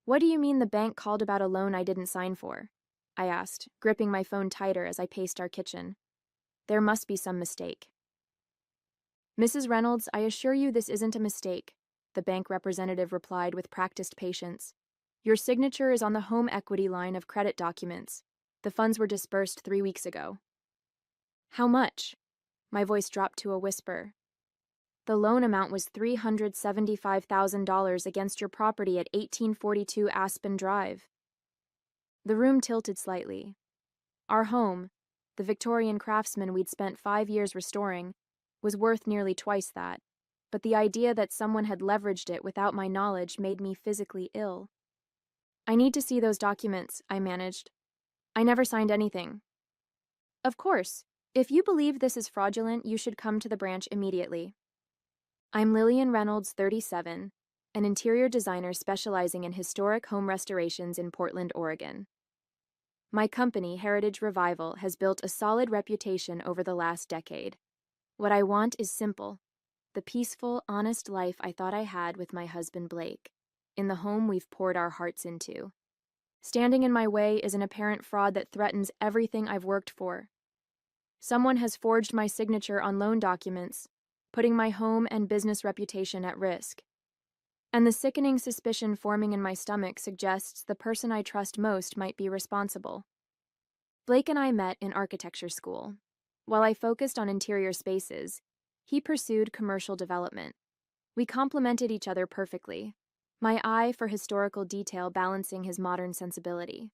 What do you mean the bank called about a loan I didn't sign for? I asked, gripping my phone tighter as I paced our kitchen. There must be some mistake. Mrs. Reynolds, I assure you this isn't a mistake, the bank representative replied with practiced patience. Your signature is on the home equity line of credit documents. The funds were disbursed 3 weeks ago. How much? My voice dropped to a whisper. The loan amount was $375,000 against your property at 1842 Aspen Drive. The room tilted slightly. Our home, the Victorian craftsman we'd spent 5 years restoring, was worth nearly twice that, but the idea that someone had leveraged it without my knowledge made me physically ill. I need to see those documents, I managed. I never signed anything. Of course, if you believe this is fraudulent, you should come to the branch immediately. I'm Lillian Reynolds, 37, an interior designer specializing in historic home restorations in Portland, Oregon. My company, Heritage Revival, has built a solid reputation over the last decade. What I want is simple: the peaceful, honest life I thought I had with my husband Blake, in the home we've poured our hearts into. Standing in my way is an apparent fraud that threatens everything I've worked for. Someone has forged my signature on loan documents, putting my home and business reputation at risk. And the sickening suspicion forming in my stomach suggests the person I trust most might be responsible. Blake and I met in architecture school. While I focused on interior spaces, he pursued commercial development. We complemented each other perfectly, my eye for historical detail balancing his modern sensibility.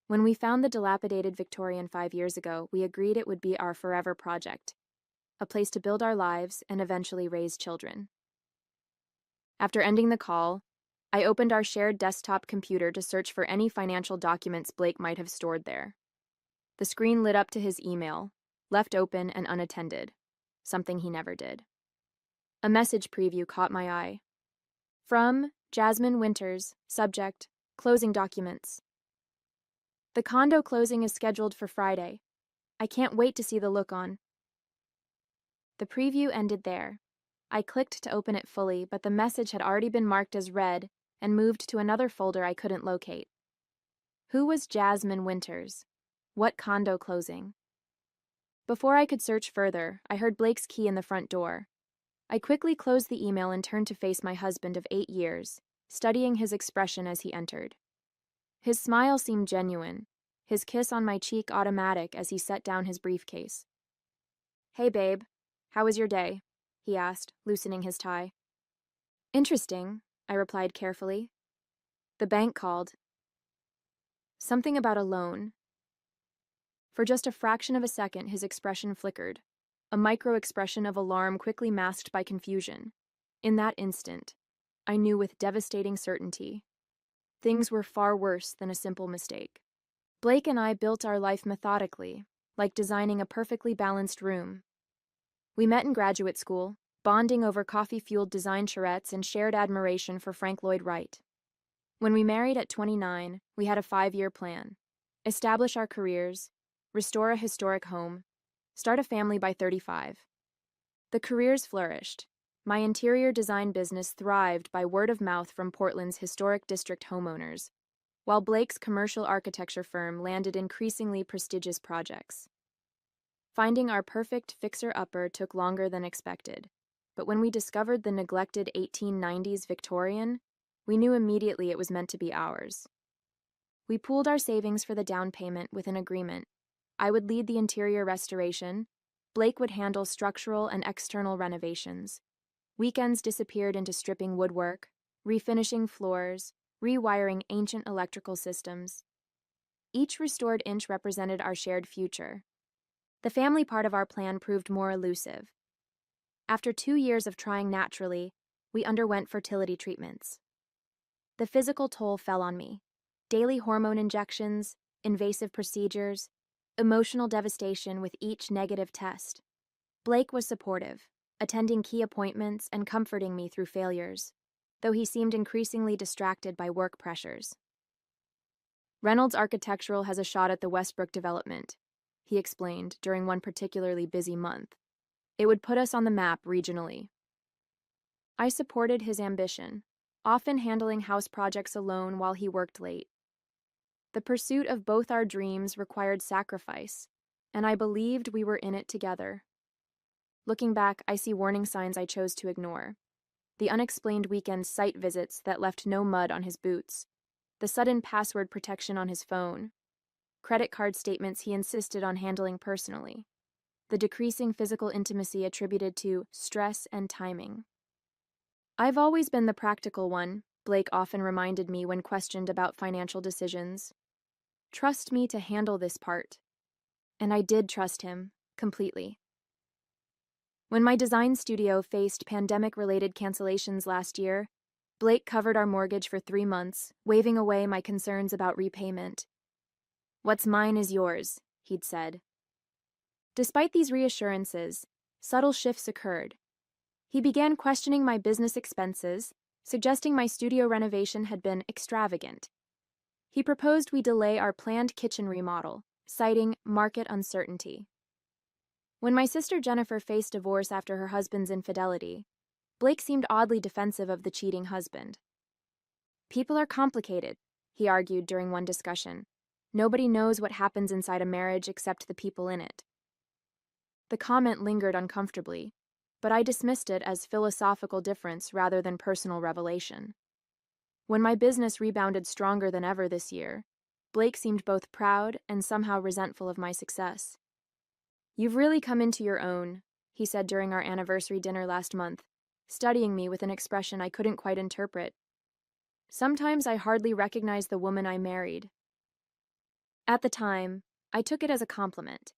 When we found the dilapidated Victorian 5 years ago, we agreed it would be our forever project, a place to build our lives and eventually raise children. After ending the call, I opened our shared desktop computer to search for any financial documents Blake might have stored there. The screen lit up to his email, left open and unattended, something he never did. A message preview caught my eye. From Jasmine Winters, subject, closing documents. The condo closing is scheduled for Friday. I can't wait to see the look on. The preview ended there. I clicked to open it fully, but the message had already been marked as read and moved to another folder I couldn't locate. Who was Jasmine Winters? What condo closing? Before I could search further, I heard Blake's key in the front door. I quickly closed the email and turned to face my husband of 8 years, studying his expression as he entered. His smile seemed genuine, his kiss on my cheek automatic as he set down his briefcase. Hey, babe. How was your day? He asked, loosening his tie. Interesting, I replied carefully. The bank called. Something about a loan. For just a fraction of a second, his expression flickered, a micro-expression of alarm quickly masked by confusion. In that instant, I knew with devastating certainty. Things were far worse than a simple mistake. Blake and I built our life methodically, like designing a perfectly balanced room. We met in graduate school, bonding over coffee-fueled design charrettes and shared admiration for Frank Lloyd Wright. When we married at 29, we had a 5-year plan: establish our careers, restore a historic home, start a family by 35. The careers flourished. My interior design business thrived by word of mouth from Portland's historic district homeowners, while Blake's commercial architecture firm landed increasingly prestigious projects. Finding our perfect fixer-upper took longer than expected, but when we discovered the neglected 1890s Victorian, we knew immediately it was meant to be ours. We pooled our savings for the down payment with an agreement. I would lead the interior restoration, Blake would handle structural and external renovations. Weekends disappeared into stripping woodwork, refinishing floors, rewiring ancient electrical systems. Each restored inch represented our shared future. The family part of our plan proved more elusive. After 2 years of trying naturally, we underwent fertility treatments. The physical toll fell on me. Daily hormone injections, invasive procedures, emotional devastation with each negative test. Blake was supportive, attending key appointments and comforting me through failures, though he seemed increasingly distracted by work pressures. Reynolds Architectural has a shot at the Westbrook development, he explained during one particularly busy month. It would put us on the map regionally. I supported his ambition. often handling house projects alone while he worked late. The pursuit of both our dreams required sacrifice, and I believed we were in it together. Looking back, I see warning signs I chose to ignore. The unexplained weekend site visits that left no mud on his boots, the sudden password protection on his phone, credit card statements he insisted on handling personally, the decreasing physical intimacy attributed to stress and timing. I've always been the practical one, Blake often reminded me when questioned about financial decisions. Trust me to handle this part. And I did trust him, completely. When my design studio faced pandemic-related cancellations last year, Blake covered our mortgage for 3 months, waving away my concerns about repayment. "What's mine is yours," he'd said. Despite these reassurances, subtle shifts occurred. He began questioning my business expenses, suggesting my studio renovation had been extravagant. He proposed we delay our planned kitchen remodel, citing market uncertainty. When my sister Jennifer faced divorce after her husband's infidelity, Blake seemed oddly defensive of the cheating husband. "People are complicated," he argued during one discussion. "Nobody knows what happens inside a marriage except the people in it." The comment lingered uncomfortably, but I dismissed it as philosophical difference rather than personal revelation. When my business rebounded stronger than ever this year, Blake seemed both proud and somehow resentful of my success. "You've really come into your own," he said during our anniversary dinner last month, studying me with an expression I couldn't quite interpret. "Sometimes I hardly recognize the woman I married." At the time, I took it as a compliment.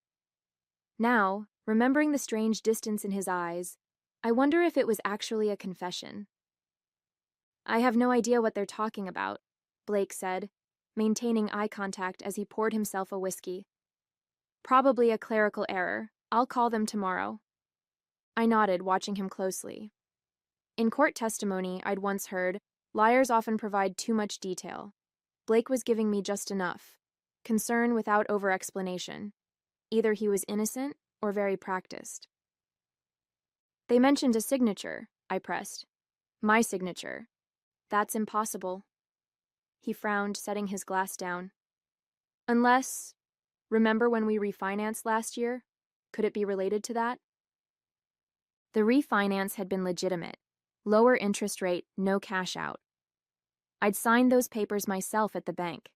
Now, remembering the strange distance in his eyes, I wonder if it was actually a confession. "I have no idea what they're talking about," Blake said, maintaining eye contact as he poured himself a whiskey. "Probably a clerical error. I'll call them tomorrow." I nodded, watching him closely. In court testimony I'd once heard, liars often provide too much detail. Blake was giving me just enough. Concern without over-explanation. Either he was innocent or very practiced. "They mentioned a signature," I pressed. "My signature. That's impossible." He frowned, setting his glass down. "Unless... Remember when we refinanced last year? Could it be related to that?" The refinance had been legitimate. Lower interest rate, no cash out. I'd signed those papers myself at the bank.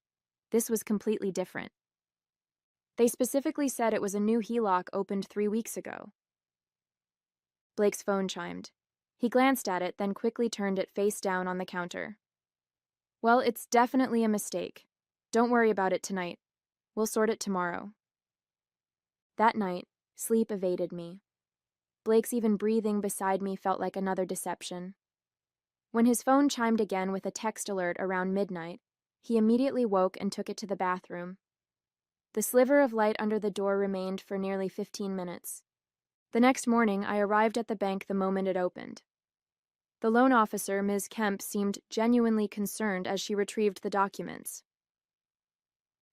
This was completely different. They specifically said it was a new HELOC opened 3 weeks ago. Blake's phone chimed. He glanced at it, then quickly turned it face down on the counter. "Well, it's definitely a mistake. Don't worry about it tonight. We'll sort it tomorrow." That night, sleep evaded me. Blake's even breathing beside me felt like another deception. When his phone chimed again with a text alert around midnight, he immediately woke and took it to the bathroom. The sliver of light under the door remained for nearly 15 minutes. The next morning, I arrived at the bank the moment it opened. The loan officer, Ms. Kemp, seemed genuinely concerned as she retrieved the documents.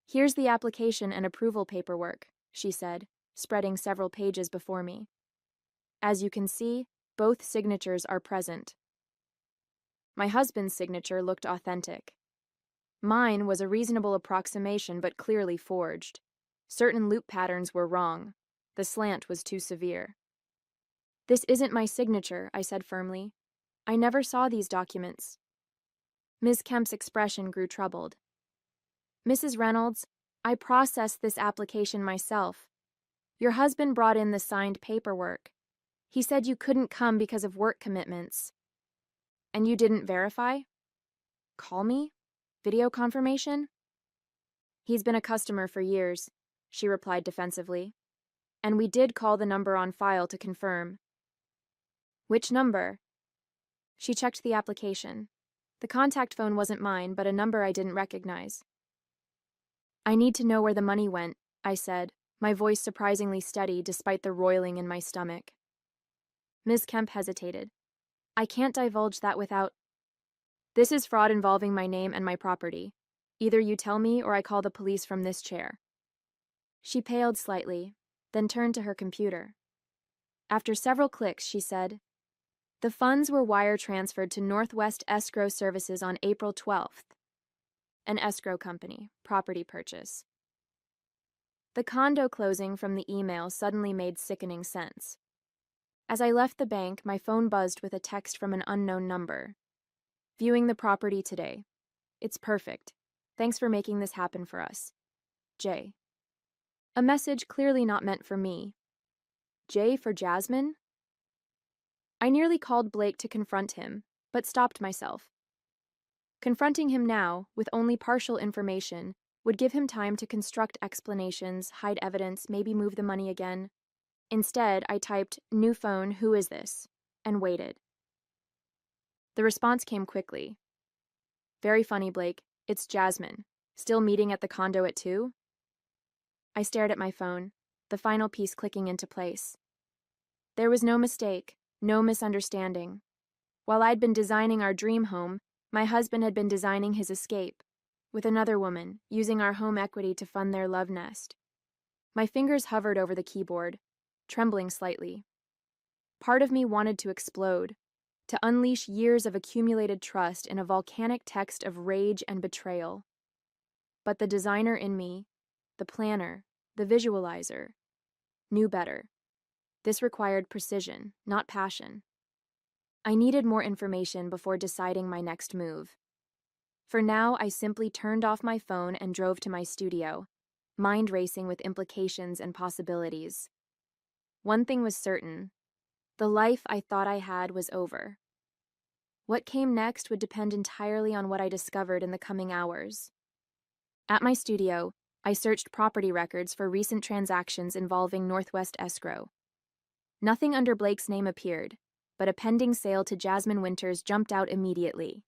"Here's the application and approval paperwork," she said, spreading several pages before me. "As you can see, both signatures are present." My husband's signature looked authentic. Mine was a reasonable approximation but clearly forged. Certain loop patterns were wrong. The slant was too severe. "This isn't my signature," I said firmly. "I never saw these documents." Ms. Kemp's expression grew troubled. "Mrs. Reynolds, I processed this application myself. Your husband brought in the signed paperwork. He said you couldn't come because of work commitments." "And you didn't verify? Call me? Video confirmation?" "He's been a customer for years," she replied defensively. "And we did call the number on file to confirm." "Which number?" She checked the application. The contact phone wasn't mine, but a number I didn't recognize. "I need to know where the money went," I said, my voice surprisingly steady despite the roiling in my stomach. Ms. Kemp hesitated. "I can't divulge that without—" "This is fraud involving my name and my property. Either you tell me or I call the police from this chair." She paled slightly, then turned to her computer. After several clicks, she said, The funds were wire transferred to Northwest Escrow Services on April 12th. An escrow company, property purchase. The condo closing from the email suddenly made sickening sense. As I left the bank, my phone buzzed with a text from an unknown number. Viewing the property today. It's perfect. Thanks for making this happen for us. J. A message clearly not meant for me. J for Jasmine? I nearly called Blake to confront him, but stopped myself. Confronting him now, with only partial information, would give him time to construct explanations, hide evidence, maybe move the money again. Instead, I typed, "New phone, who is this?" and waited. The response came quickly. "Very funny, Blake. It's Jasmine. Still meeting at the condo at 2?" I stared at my phone, the final piece clicking into place. There was no mistake, no misunderstanding. While I'd been designing our dream home, my husband had been designing his escape, with another woman, using our home equity to fund their love nest. My fingers hovered over the keyboard, trembling slightly. Part of me wanted to explode, to unleash years of accumulated trust in a volcanic text of rage and betrayal. But the designer in me, the planner, the visualizer, knew better. This required precision, not passion. I needed more information before deciding my next move. For now, I simply turned off my phone and drove to my studio, mind racing with implications and possibilities. One thing was certain. The life I thought I had was over. What came next would depend entirely on what I discovered in the coming hours. At my studio, I searched property records for recent transactions involving Northwest Escrow. Nothing under Blake's name appeared, but a pending sale to Jasmine Winters jumped out immediately.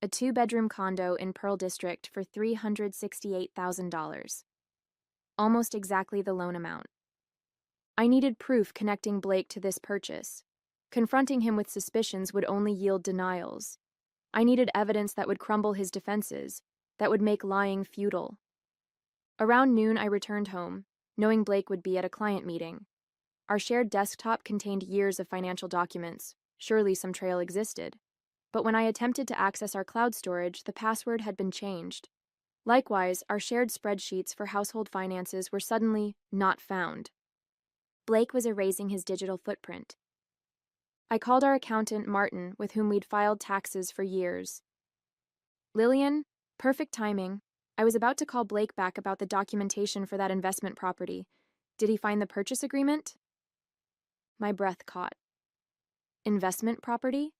A 2-bedroom condo in Pearl District for $368,000. Almost exactly the loan amount. I needed proof connecting Blake to this purchase. Confronting him with suspicions would only yield denials. I needed evidence that would crumble his defenses, that would make lying futile. Around noon, I returned home, knowing Blake would be at a client meeting. Our shared desktop contained years of financial documents. Surely some trail existed. But when I attempted to access our cloud storage, the password had been changed. Likewise, our shared spreadsheets for household finances were suddenly not found. Blake was erasing his digital footprint. I called our accountant, Martin, with whom we'd filed taxes for years. "Lillian, perfect timing. I was about to call Blake back about the documentation for that investment property. Did he find the purchase agreement?" My breath caught. Investment property?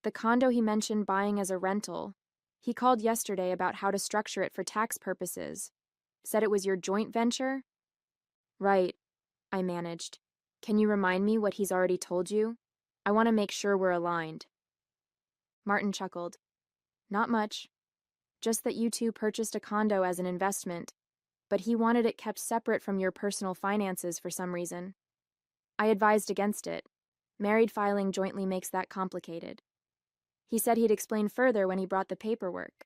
The condo he mentioned buying as a rental. He called yesterday about how to structure it for tax purposes. Said it was your joint venture? Right, I managed. Can you remind me what he's already told you? I want to make sure we're aligned. Martin chuckled. Not much. Just that you two purchased a condo as an investment, but he wanted it kept separate from your personal finances for some reason. I advised against it. Married filing jointly makes that complicated. He said he'd explain further when he brought the paperwork.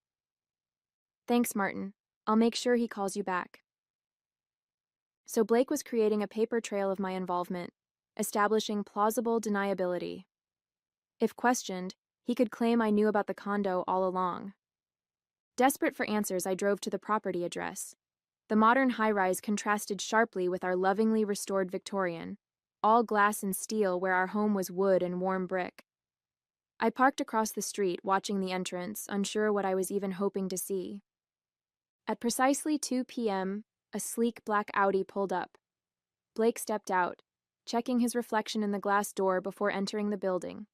Thanks, Martin. I'll make sure he calls you back. So Blake was creating a paper trail of my involvement, establishing plausible deniability. If questioned, he could claim I knew about the condo all along. Desperate for answers, I drove to the property address. The modern high-rise contrasted sharply with our lovingly restored Victorian, all glass and steel where our home was wood and warm brick. I parked across the street, watching the entrance, unsure what I was even hoping to see. At precisely 2 p.m., a sleek black Audi pulled up. Blake stepped out, checking his reflection in the glass door before entering the building.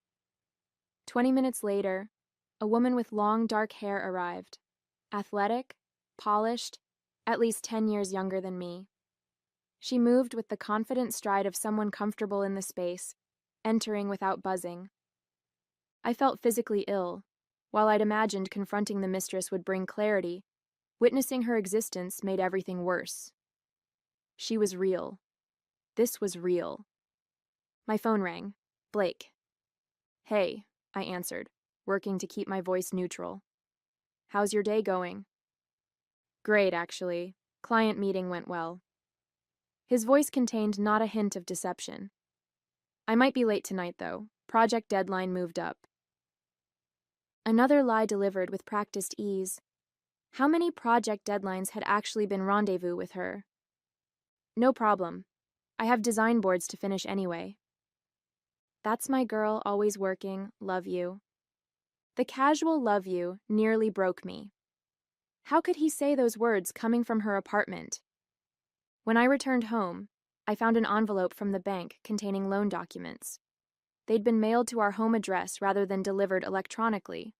20 minutes later, a woman with long dark hair arrived. Athletic, polished, at least 10 years younger than me. She moved with the confident stride of someone comfortable in the space, entering without buzzing. I felt physically ill. While I'd imagined confronting the mistress would bring clarity, witnessing her existence made everything worse. She was real. This was real. My phone rang. Blake. Hey, I answered, working to keep my voice neutral. How's your day going? Great, actually. Client meeting went well. His voice contained not a hint of deception. I might be late tonight, though. project deadline moved up. Another lie delivered with practiced ease. How many project deadlines had actually been rendezvous with her? No problem. I have design boards to finish anyway. That's my girl, always working, love you. The casual love you nearly broke me. How could he say those words coming from her apartment? When I returned home, I found an envelope from the bank containing loan documents. They'd been mailed to our home address rather than delivered electronically,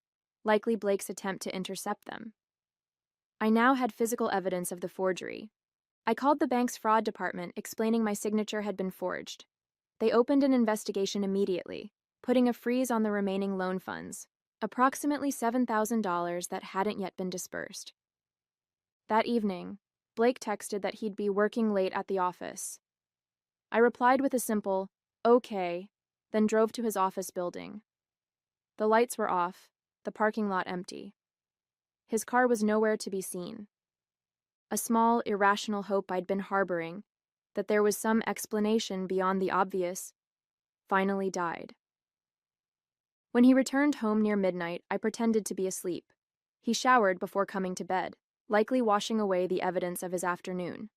likely Blake's attempt to intercept them. I now had physical evidence of the forgery. I called the bank's fraud department, explaining my signature had been forged. They opened an investigation immediately, putting a freeze on the remaining loan funds, approximately $7,000 that hadn't yet been dispersed. That evening, Blake texted that he'd be working late at the office. I replied with a simple, "Okay," then drove to his office building. The lights were off, the parking lot empty. His car was nowhere to be seen. A small, irrational hope I'd been harboring, that there was some explanation beyond the obvious, finally died. When he returned home near midnight, I pretended to be asleep. He showered before coming to bed, likely washing away the evidence of his afternoon.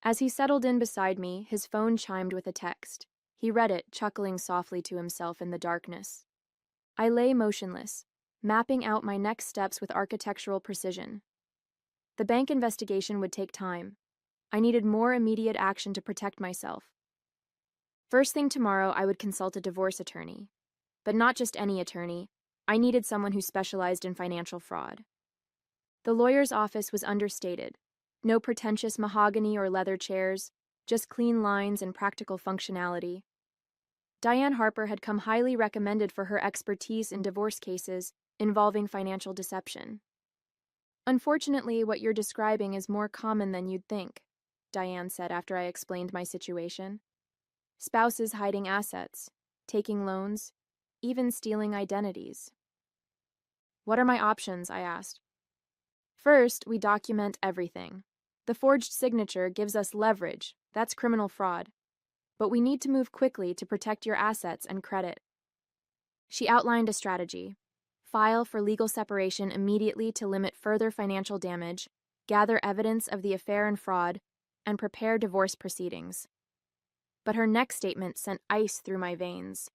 As he settled in beside me, his phone chimed with a text. He read it, chuckling softly to himself in the darkness. I lay motionless, mapping out my next steps with architectural precision. The bank investigation would take time. I needed more immediate action to protect myself. First thing tomorrow, I would consult a divorce attorney. But not just any attorney. I needed someone who specialized in financial fraud. The lawyer's office was understated. No pretentious mahogany or leather chairs, just clean lines and practical functionality. Diane Harper had come highly recommended for her expertise in divorce cases involving financial deception. Unfortunately, what you're describing is more common than you'd think, Diane said after I explained my situation. Spouses hiding assets, taking loans, even stealing identities. What are my options? I asked. First, we document everything. The forged signature gives us leverage. That's criminal fraud. But we need to move quickly to protect your assets and credit. She outlined a strategy. File for legal separation immediately to limit further financial damage, gather evidence of the affair and fraud, and prepare divorce proceedings. But her next statement sent ice through my veins.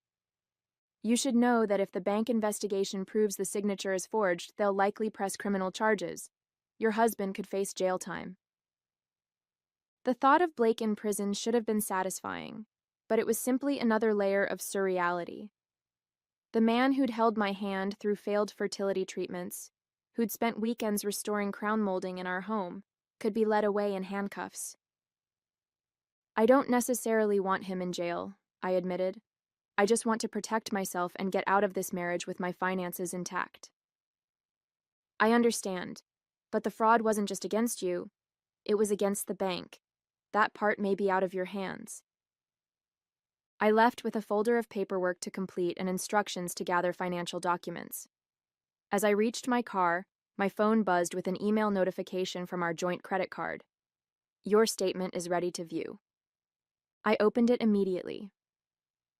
You should know that if the bank investigation proves the signature is forged, they'll likely press criminal charges. Your husband could face jail time. The thought of Blake in prison should have been satisfying, but it was simply another layer of surreality. The man who'd held my hand through failed fertility treatments, who'd spent weekends restoring crown molding in our home, could be led away in handcuffs. I don't necessarily want him in jail, I admitted. I just want to protect myself and get out of this marriage with my finances intact. I understand, but the fraud wasn't just against you. It was against the bank. That part may be out of your hands. I left with a folder of paperwork to complete and instructions to gather financial documents. As I reached my car, my phone buzzed with an email notification from our joint credit card. Your statement is ready to view. I opened it immediately.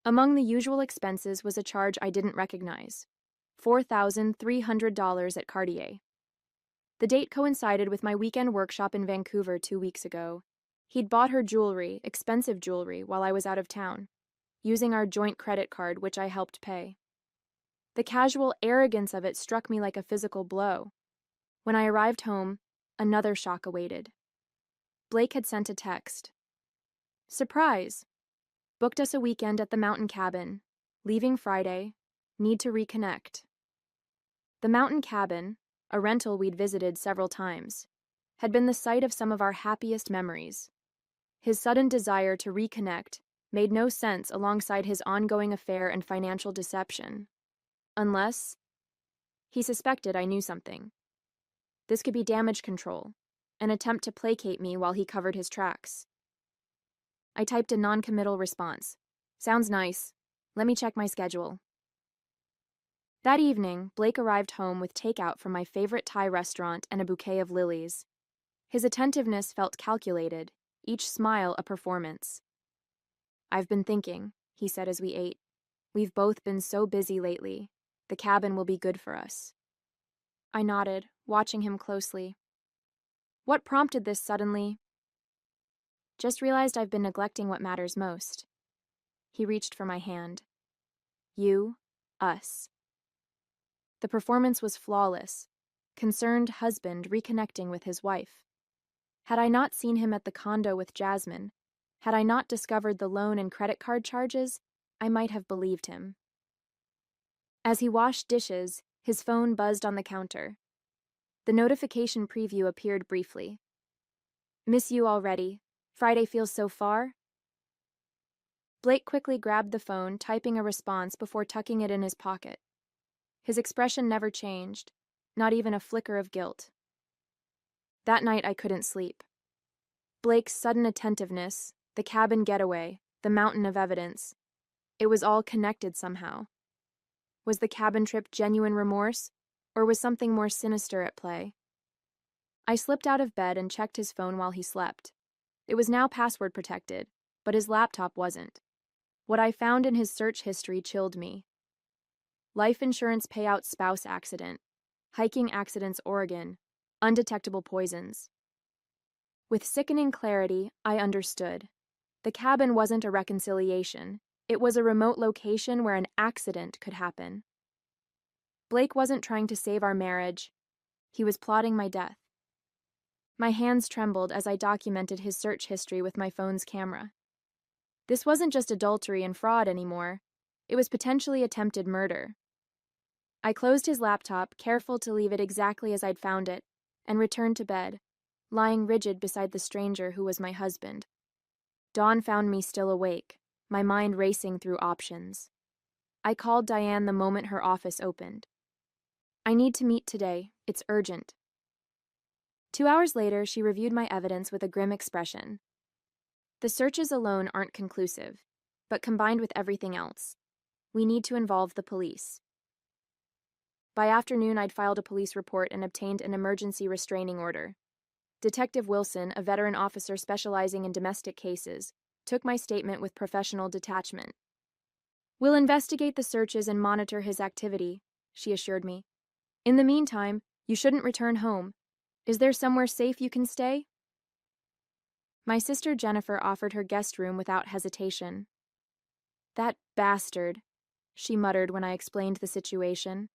Among the usual expenses was a charge I didn't recognize, $4,300 at Cartier. The date coincided with my weekend workshop in Vancouver 2 weeks ago. He'd bought her jewelry, expensive jewelry, while I was out of town, using our joint credit card, which I helped pay. The casual arrogance of it struck me like a physical blow. When I arrived home, another shock awaited. Blake had sent a text. Surprise! Booked us a weekend at the mountain cabin. Leaving Friday. Need to reconnect. The mountain cabin, a rental we'd visited several times, had been the site of some of our happiest memories. His sudden desire to reconnect made no sense alongside his ongoing affair and financial deception. Unless he suspected I knew something. This could be damage control, an attempt to placate me while he covered his tracks. I typed a non-committal response. Sounds nice. Let me check my schedule. That evening, Blake arrived home with takeout from my favorite Thai restaurant and a bouquet of lilies. His attentiveness felt calculated, each smile a performance. I've been thinking, he said as we ate. We've both been so busy lately. The cabin will be good for us. I nodded, watching him closely. What prompted this suddenly? Just realized I've been neglecting what matters most. He reached for my hand. You, us. The performance was flawless. Concerned husband reconnecting with his wife. Had I not seen him at the condo with Jasmine, had I not discovered the loan and credit card charges, I might have believed him. As he washed dishes, his phone buzzed on the counter. The notification preview appeared briefly. Miss you already. Friday feels so far. Blake quickly grabbed the phone, typing a response before tucking it in his pocket. His expression never changed, not even a flicker of guilt. That night I couldn't sleep. Blake's sudden attentiveness, the cabin getaway, the mountain of evidence. It was all connected somehow. Was the cabin trip genuine remorse, or was something more sinister at play? I slipped out of bed and checked his phone while he slept. It was now password protected, but his laptop wasn't. What I found in his search history chilled me. Life insurance payout spouse accident, hiking accidents Oregon, undetectable poisons. With sickening clarity, I understood. The cabin wasn't a reconciliation. It was a remote location where an accident could happen. Blake wasn't trying to save our marriage. He was plotting my death. My hands trembled as I documented his search history with my phone's camera. This wasn't just adultery and fraud anymore. It was potentially attempted murder. I closed his laptop, careful to leave it exactly as I'd found it, and returned to bed, lying rigid beside the stranger who was my husband. Dawn found me still awake, my mind racing through options. I called Diane the moment her office opened. I need to meet today. It's urgent. 2 hours later, she reviewed my evidence with a grim expression. The searches alone aren't conclusive, but combined with everything else, we need to involve the police. By afternoon, I'd filed a police report and obtained an emergency restraining order. Detective Wilson, a veteran officer specializing in domestic cases, took my statement with professional detachment. We'll investigate the searches and monitor his activity, she assured me. In the meantime, you shouldn't return home. Is there somewhere safe you can stay? My sister Jennifer offered her guest room without hesitation. That bastard, she muttered when I explained the situation.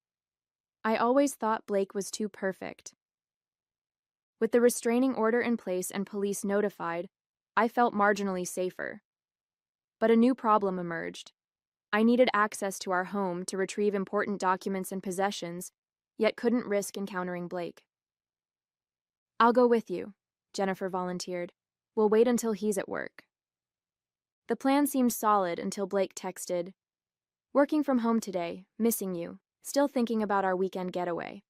I always thought Blake was too perfect. With the restraining order in place and police notified, I felt marginally safer. But a new problem emerged. I needed access to our home to retrieve important documents and possessions, yet couldn't risk encountering Blake. I'll go with you, Jennifer volunteered. We'll wait until he's at work. The plan seemed solid until Blake texted, "Working from home today, missing you, still thinking about our weekend getaway."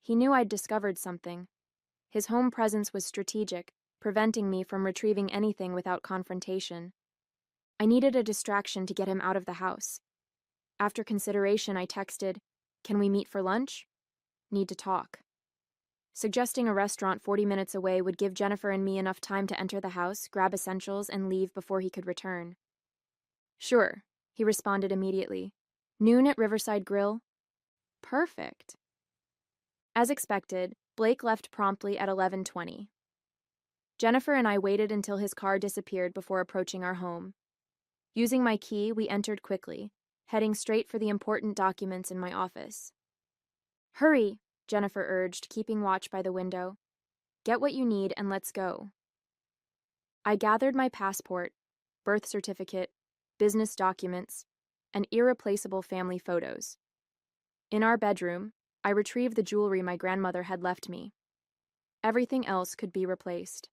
He knew I'd discovered something. His home presence was strategic, preventing me from retrieving anything without confrontation. I needed a distraction to get him out of the house. After consideration, I texted, "Can we meet for lunch? Need to talk." Suggesting a restaurant 40 minutes away would give Jennifer and me enough time to enter the house, grab essentials, and leave before he could return. "Sure," he responded immediately. "Noon at Riverside Grill?" Perfect. As expected, Blake left promptly at 11:20. Jennifer and I waited until his car disappeared before approaching our home. Using my key, we entered quickly, heading straight for the important documents in my office. "Hurry," Jennifer urged, keeping watch by the window. "Get what you need and let's go." I gathered my passport, birth certificate, business documents, and irreplaceable family photos. In our bedroom, I retrieved the jewelry my grandmother had left me. Everything else could be replaced.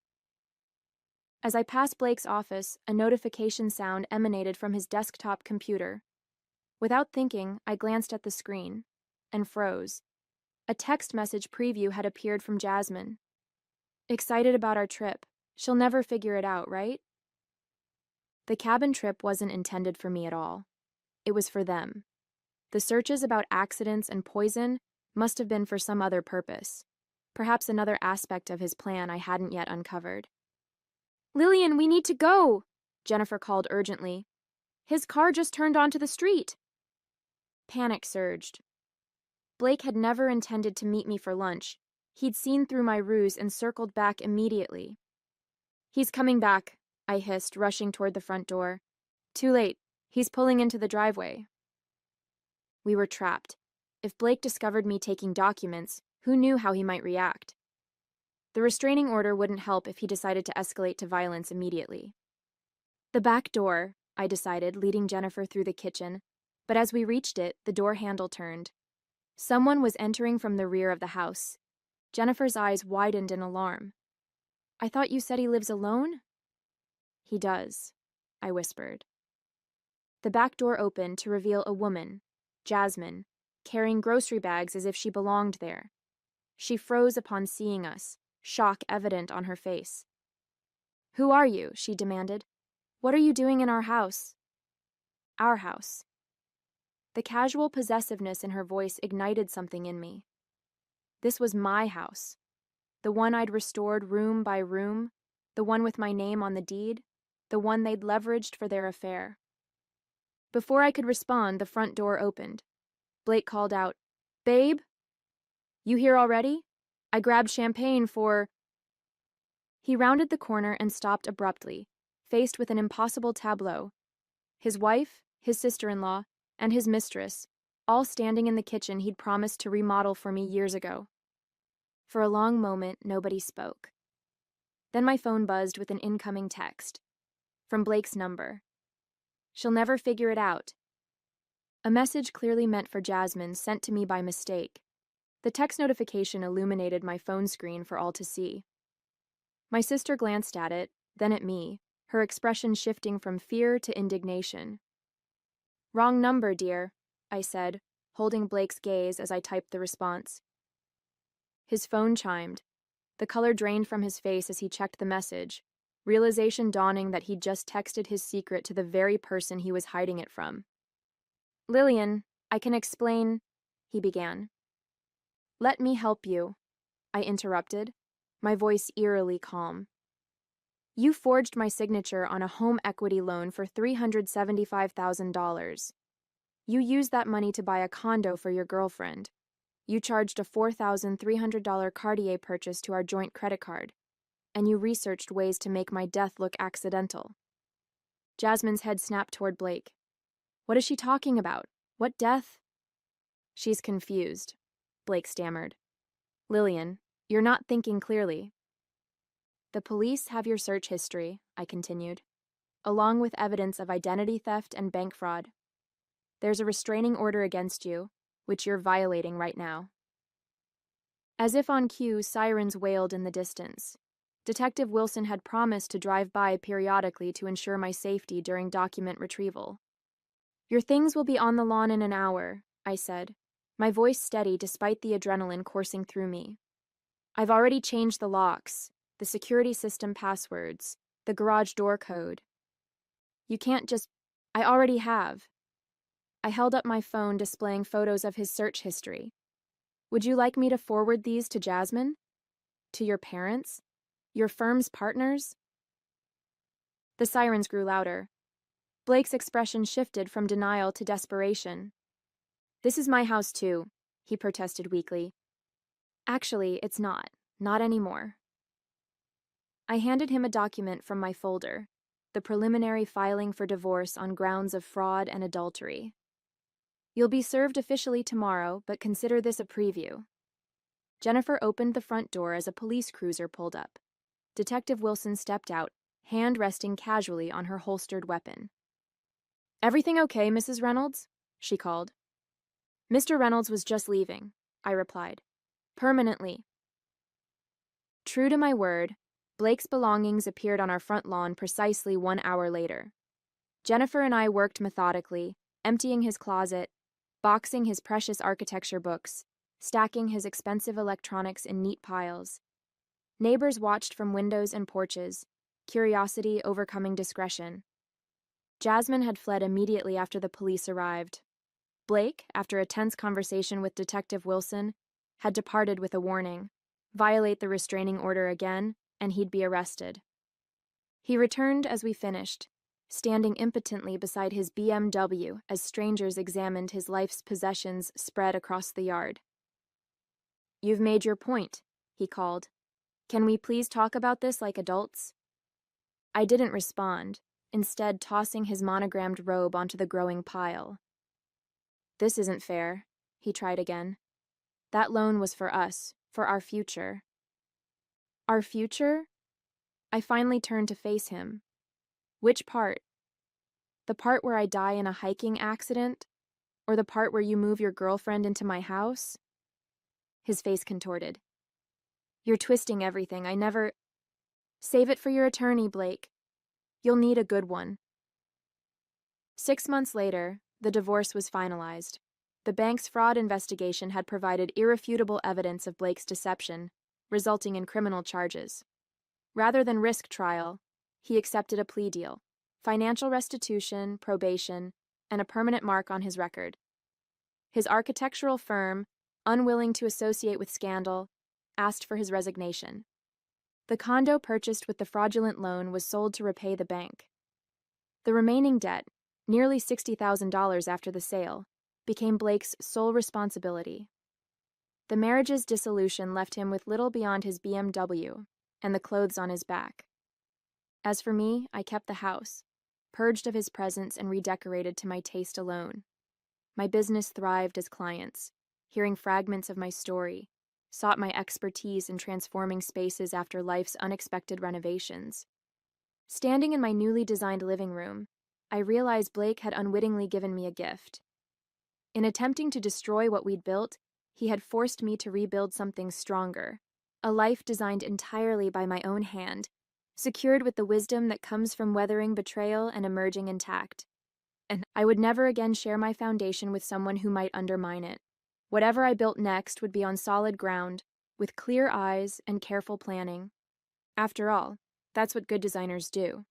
As I passed Blake's office, a notification sound emanated from his desktop computer. Without thinking, I glanced at the screen and froze. A text message preview had appeared from Jasmine. "Excited about our trip. She'll never figure it out, right?" The cabin trip wasn't intended for me at all. It was for them. The searches about accidents and poison must have been for some other purpose. Perhaps another aspect of his plan I hadn't yet uncovered. "Lillian, we need to go!" Jennifer called urgently. His car just turned onto the street. Panic surged. Blake had never intended to meet me for lunch. He'd seen through my ruse and circled back immediately. He's coming back, I hissed, rushing toward the front door. Too late. He's pulling into the driveway. We were trapped. If Blake discovered me taking documents, who knew how he might react? The restraining order wouldn't help if he decided to escalate to violence immediately. The back door, I decided, leading Jennifer through the kitchen, but as we reached it, the door handle turned. Someone was entering from the rear of the house. Jennifer's eyes widened in alarm. I thought you said he lives alone? He does, I whispered. The back door opened to reveal a woman, Jasmine, carrying grocery bags as if she belonged there. She froze upon seeing us, shock evident on her face. Who are you? She demanded. What are you doing in our house? Our house. The casual possessiveness in her voice ignited something in me. This was my house. The one I'd restored room by room, the one with my name on the deed, the one they'd leveraged for their affair. Before I could respond, the front door opened. Blake called out, Babe? You here already? I grabbed champagne for... He rounded the corner and stopped abruptly, faced with an impossible tableau. His wife, his sister-in-law, and his mistress, all standing in the kitchen he'd promised to remodel for me years ago. For a long moment, nobody spoke. Then my phone buzzed with an incoming text. From Blake's number. She'll never figure it out. A message clearly meant for Jasmine, sent to me by mistake. The text notification illuminated my phone screen for all to see. My sister glanced at it, then at me, her expression shifting from fear to indignation. Wrong number, dear, I said, holding Blake's gaze as I typed the response. His phone chimed. The color drained from his face as he checked the message, realization dawning that he'd just texted his secret to the very person he was hiding it from. Lillian, I can explain, he began. Let me help you, I interrupted, my voice eerily calm. You forged my signature on a home equity loan for $375,000. You used that money to buy a condo for your girlfriend. You charged a $4,300 Cartier purchase to our joint credit card, and you researched ways to make my death look accidental. Jasmine's head snapped toward Blake. What is she talking about? What death? She's confused, Blake stammered. Lillian, you're not thinking clearly. The police have your search history, I continued, along with evidence of identity theft and bank fraud. There's a restraining order against you, which you're violating right now. As if on cue, sirens wailed in the distance. Detective Wilson had promised to drive by periodically to ensure my safety during document retrieval. Your things will be on the lawn in an hour, I said, my voice steady despite the adrenaline coursing through me. I've already changed the locks, the security system passwords, the garage door code. You can't just... I already have. I held up my phone displaying photos of his search history. Would you like me to forward these to Jasmine? To your parents? Your firm's partners? The sirens grew louder. Blake's expression shifted from denial to desperation. This is my house too, he protested weakly. Actually, it's not. Not anymore. I handed him a document from my folder, the preliminary filing for divorce on grounds of fraud and adultery. You'll be served officially tomorrow, but consider this a preview. Jennifer opened the front door as a police cruiser pulled up. Detective Wilson stepped out, hand resting casually on her holstered weapon. Everything okay, Mrs. Reynolds? She called. Mr. Reynolds was just leaving, I replied. Permanently. True to my word, Blake's belongings appeared on our front lawn precisely 1 hour later. Jennifer and I worked methodically, emptying his closet, boxing his precious architecture books, stacking his expensive electronics in neat piles. Neighbors watched from windows and porches, curiosity overcoming discretion. Jasmine had fled immediately after the police arrived. Blake, after a tense conversation with Detective Wilson, had departed with a warning: violate the restraining order again, and he'd be arrested. He returned as we finished, standing impotently beside his BMW as strangers examined his life's possessions spread across the yard. "You've made your point," he called. "Can we please talk about this like adults?" I didn't respond, instead tossing his monogrammed robe onto the growing pile. "This isn't fair," he tried again. "That loan was for us, for our future." Our future? I finally turned to face him. Which part? The part where I die in a hiking accident? Or the part where you move your girlfriend into my house? His face contorted. "You're twisting everything. I never—" "Save it for your attorney, Blake. You'll need a good one." 6 months later, the divorce was finalized. The bank's fraud investigation had provided irrefutable evidence of Blake's deception, resulting in criminal charges. Rather than risk trial, he accepted a plea deal, financial restitution, probation, and a permanent mark on his record. His architectural firm, unwilling to associate with scandal, asked for his resignation. The condo purchased with the fraudulent loan was sold to repay the bank. The remaining debt, nearly $60,000 after the sale, became Blake's sole responsibility. The marriage's dissolution left him with little beyond his BMW and the clothes on his back. As for me, I kept the house, purged of his presence and redecorated to my taste alone. My business thrived as clients, hearing fragments of my story, sought my expertise in transforming spaces after life's unexpected renovations. Standing in my newly designed living room, I realized Blake had unwittingly given me a gift. In attempting to destroy what we'd built, he had forced me to rebuild something stronger, a life designed entirely by my own hand, secured with the wisdom that comes from weathering betrayal and emerging intact. And I would never again share my foundation with someone who might undermine it. Whatever I built next would be on solid ground, with clear eyes and careful planning. After all, that's what good designers do.